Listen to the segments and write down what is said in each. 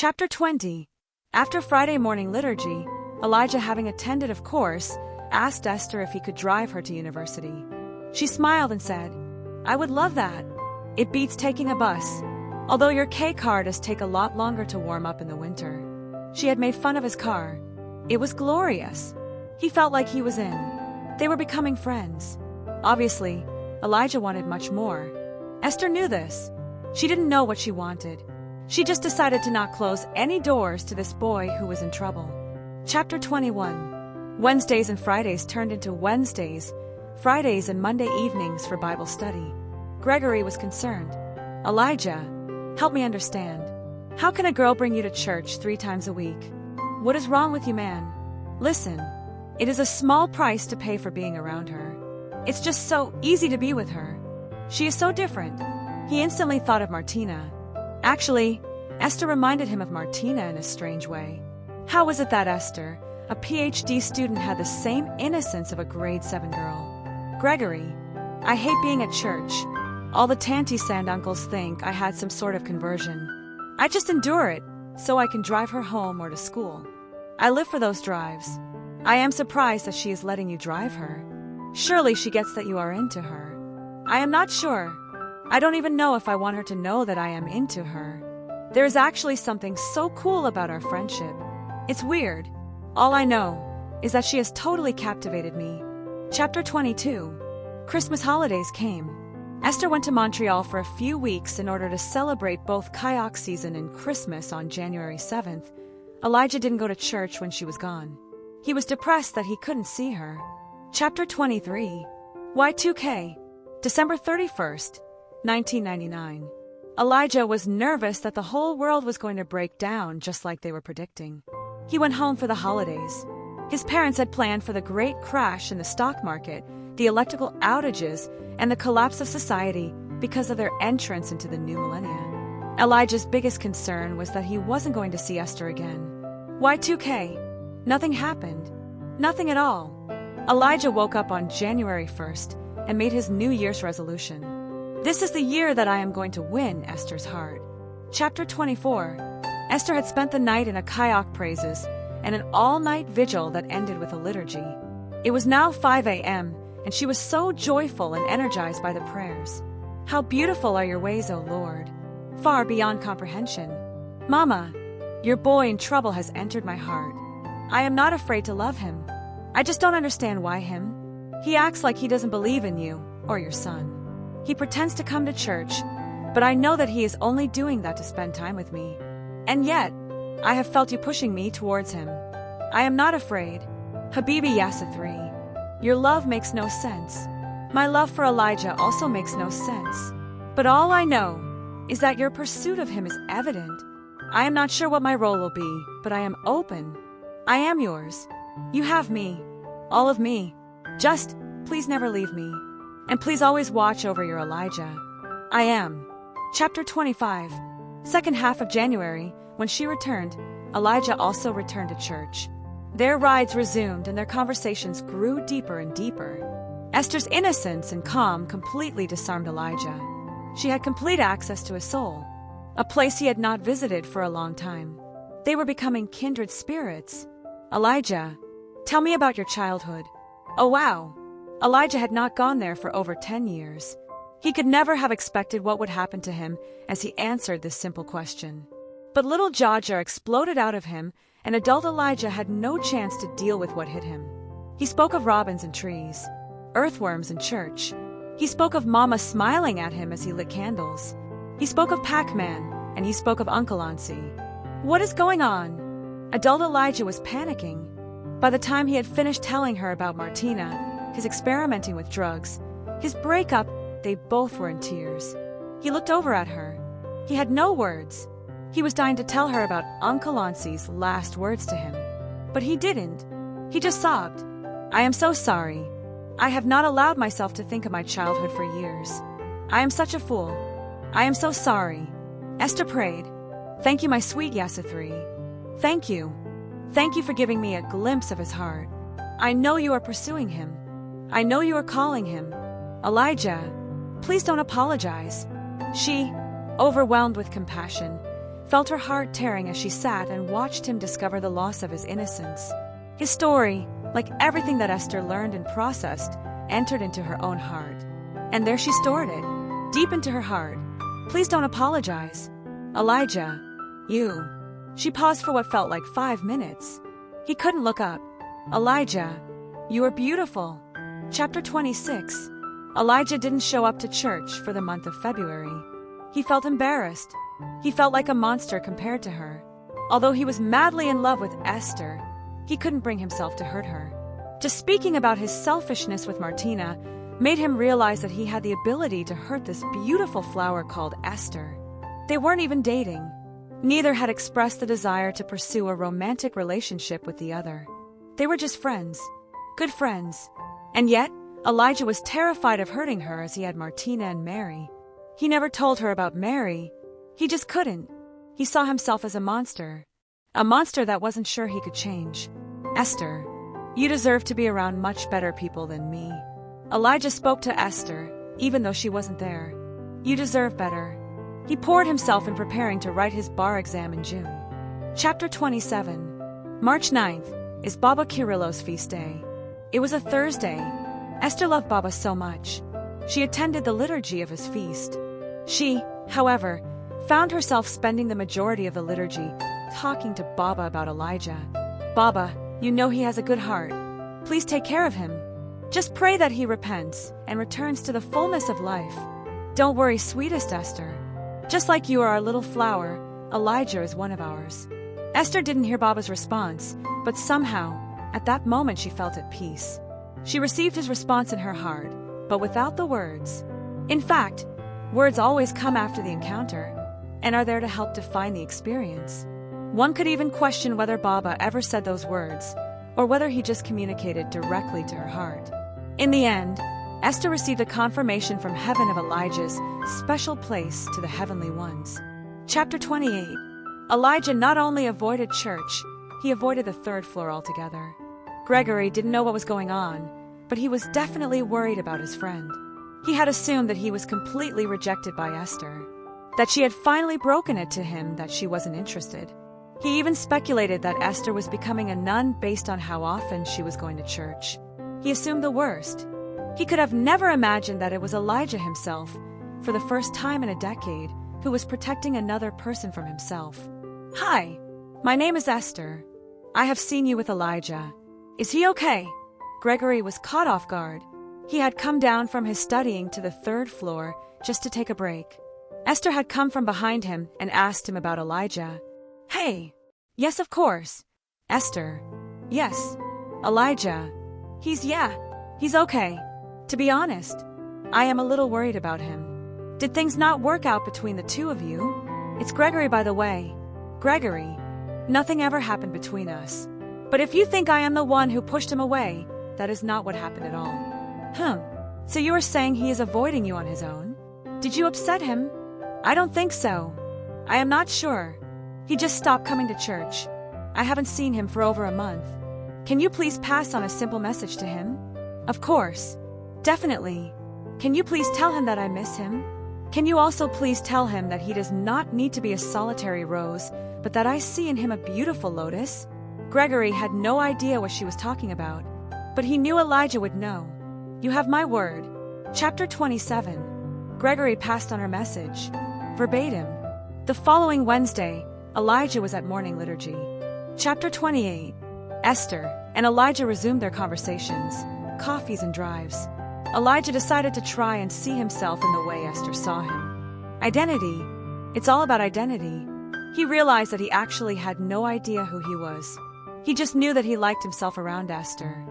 Chapter 20. After Friday morning liturgy, Elijah, having attended of course, asked Esther if he could drive her to university. She smiled and said, "I would love that. It beats taking a bus. Although your K car does take a lot longer to warm up in the winter." She had made fun of his car. It was glorious. He felt like he was in. They were becoming friends. Obviously, Elijah wanted much more. Esther knew this. She didn't know what she wanted. She just decided to not close any doors to this boy who was in trouble. Chapter 21. Wednesdays and Fridays turned into Wednesdays, Fridays and Monday evenings for Bible study. Gregory was concerned. "Elijah, help me understand. How can a girl bring you to church 3 times a week? What is wrong with you, man? Listen, it is a small price to pay for being around her. It's just so easy to be with her. She is so different." He instantly thought of Martina. Actually, Esther reminded him of Martina in a strange way. How was it that Esther, a PhD student, had the same innocence of a grade 7 girl? "Gregory, I hate being at church. All the tanty sand uncles think I had some sort of conversion. I just endure it so I can drive her home or to school. I live for those drives. I am surprised that she is letting you drive her. Surely she gets that you are into her. I am not sure. I don't even know if I want her to know that I am into her. There is actually something so cool about our friendship. It's weird. All I know is that she has totally captivated me." Chapter 22. Christmas holidays came. Esther went to Montreal for a few weeks in order to celebrate both kayak season and Christmas on January 7th. Elijah didn't go to church when she was gone. He was depressed that he couldn't see her. Chapter 23. Y2K. December 31st, 1999. Elijah was nervous that the whole world was going to break down just like they were predicting. He went home for the holidays. His parents had planned for the great crash in the stock market, the electrical outages, and the collapse of society because of their entrance into the new millennia. Elijah's biggest concern was that he wasn't going to see Esther again. Y2K. Nothing happened. Nothing at all. Elijah woke up on January 1st and made his New Year's resolution. "This is the year that I am going to win Esther's heart." Chapter 24. Esther had spent the night in a kayak praises and an all-night vigil that ended with a liturgy. It was now 5 a.m., and she was so joyful and energized by the prayers. "How beautiful are your ways, O Lord, far beyond comprehension. Mama, your boy in trouble has entered my heart. I am not afraid to love him. I just don't understand why him. He acts like he doesn't believe in you or your son. He pretends to come to church, but I know that he is only doing that to spend time with me. And yet, I have felt you pushing me towards him. I am not afraid. Habibi Yasathri, your love makes no sense. My love for Elijah also makes no sense. But all I know is that your pursuit of him is evident. I am not sure what my role will be, but I am open. I am yours. You have me. All of me. Just, please never leave me. And please always watch over your Elijah. I am." Chapter 25. Second half of January, when she returned, Elijah also returned to church. Their rides resumed and their conversations grew deeper and deeper. Esther's innocence and calm completely disarmed Elijah. She had complete access to his soul, a place he had not visited for a long time. They were becoming kindred spirits. "Elijah, tell me about your childhood." Oh wow! Elijah had not gone there for over 10 years. He could never have expected what would happen to him as he answered this simple question. But little Jaja exploded out of him, and adult Elijah had no chance to deal with what hit him. He spoke of robins and trees, earthworms and church. He spoke of Mama smiling at him as he lit candles. He spoke of Pac-Man, and he spoke of Uncle Ansi. What is going on? Adult Elijah was panicking. By the time he had finished telling her about Martina, his experimenting with drugs, his breakup, they both were in tears. He looked over at her. He had no words. He was dying to tell her about Uncle Ansi's last words to him. But he didn't. He just sobbed. "I am so sorry. I have not allowed myself to think of my childhood for years. I am such a fool. I am so sorry." Esther prayed. "Thank you, my sweet Yasathri. Thank you. Thank you for giving me a glimpse of his heart. I know you are pursuing him. I know you are calling him. Elijah, please don't apologize." She, overwhelmed with compassion, felt her heart tearing as she sat and watched him discover the loss of his innocence. His story, like everything that Esther learned and processed, entered into her own heart. And there she stored it, deep into her heart. Please don't apologize. Elijah, you. She paused for what felt like 5 minutes. He couldn't look up. Elijah, you are beautiful. Chapter 26. Elijah didn't show up to church for the month of February. He felt embarrassed. He felt like a monster compared to her. Although he was madly in love with Esther, he couldn't bring himself to hurt her. Just speaking about his selfishness with Martina made him realize that he had the ability to hurt this beautiful flower called Esther. They weren't even dating. Neither had expressed the desire to pursue a romantic relationship with the other. They were just friends. Good friends. And yet, Elijah was terrified of hurting her as he had Martina and Mary. He never told her about Mary. He just couldn't. He saw himself as a monster. A monster that wasn't sure he could change. Esther, you deserve to be around much better people than me. Elijah spoke to Esther, even though she wasn't there. You deserve better. He poured himself in preparing to write his bar exam in June. Chapter 27. March 9th is Baba Kirillo's feast day. It was a Thursday. Esther loved Baba so much. She attended the liturgy of his feast. She, however, found herself spending the majority of the liturgy talking to Baba about Elijah. Baba, you know he has a good heart. Please take care of him. Just pray that he repents and returns to the fullness of life. Don't worry, sweetest Esther. Just like you are our little flower, Elijah is one of ours. Esther didn't hear Baba's response, but somehow, at that moment she felt at peace. She received his response in her heart, but without the words. In fact, words always come after the encounter, and are there to help define the experience. One could even question whether Baba ever said those words, or whether he just communicated directly to her heart. In the end, Esther received a confirmation from heaven of Elijah's special place to the heavenly ones. Chapter 28. Elijah not only avoided church, he avoided the 3rd floor altogether. Gregory didn't know what was going on, but he was definitely worried about his friend. He had assumed that he was completely rejected by Esther, that she had finally broken it to him that she wasn't interested. He even speculated that Esther was becoming a nun based on how often she was going to church. He assumed the worst. He could have never imagined that it was Elijah himself, for the first time in a decade, who was protecting another person from himself. Hi, my name is Esther. I have seen you with Elijah. Is he okay? Gregory was caught off guard. He had come down from his studying to the 3rd floor just to take a break. Esther had come from behind him and asked him about Elijah. Hey. Yes, of course. Esther. Yes. Elijah. He's okay. To be honest, I am a little worried about him. Did things not work out between the two of you? It's Gregory, by the way. Gregory. Nothing ever happened between us. But if you think I am the one who pushed him away, that is not what happened at all. So you are saying he is avoiding you on his own? Did you upset him? I don't think so. I am not sure. He just stopped coming to church. I haven't seen him for over a month. Can you please pass on a simple message to him? Of course. Definitely. Can you please tell him that I miss him? Can you also please tell him that he does not need to be a solitary rose, but that I see in him a beautiful lotus? Gregory had no idea what she was talking about, but he knew Elijah would know. You have my word. Chapter 27. Gregory passed on her message. Verbatim. The following Wednesday, Elijah was at morning liturgy. Chapter 28. Esther and Elijah resumed their conversations, coffees and drives. Elijah decided to try and see himself in the way Esther saw him. Identity. It's all about identity. He realized that he actually had no idea who he was. He just knew that he liked himself around Esther.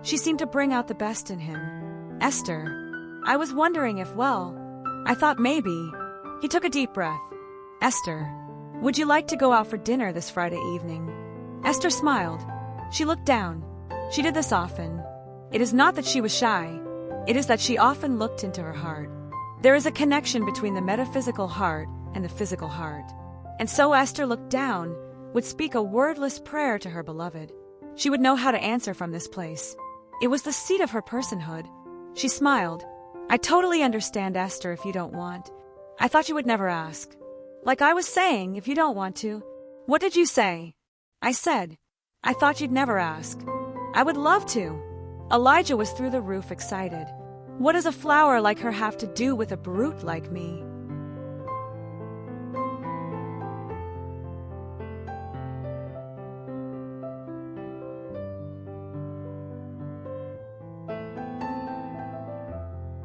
She seemed to bring out the best in him. Esther. I was wondering if, I thought maybe. He took a deep breath. Esther. Would you like to go out for dinner this Friday evening? Esther smiled. She looked down. She did this often. It is not that she was shy. It is that she often looked into her heart. There is a connection between the metaphysical heart and the physical heart. And so Esther looked down, would speak a wordless prayer to her beloved. She would know how to answer from this place. It was the seat of her personhood. She smiled. I totally understand, Esther, if you don't want. I thought you would never ask. Like I was saying, if you don't want to. What did you say? I said, I thought you'd never ask. I would love to. Elijah was through the roof excited. What does a flower like her have to do with a brute like me?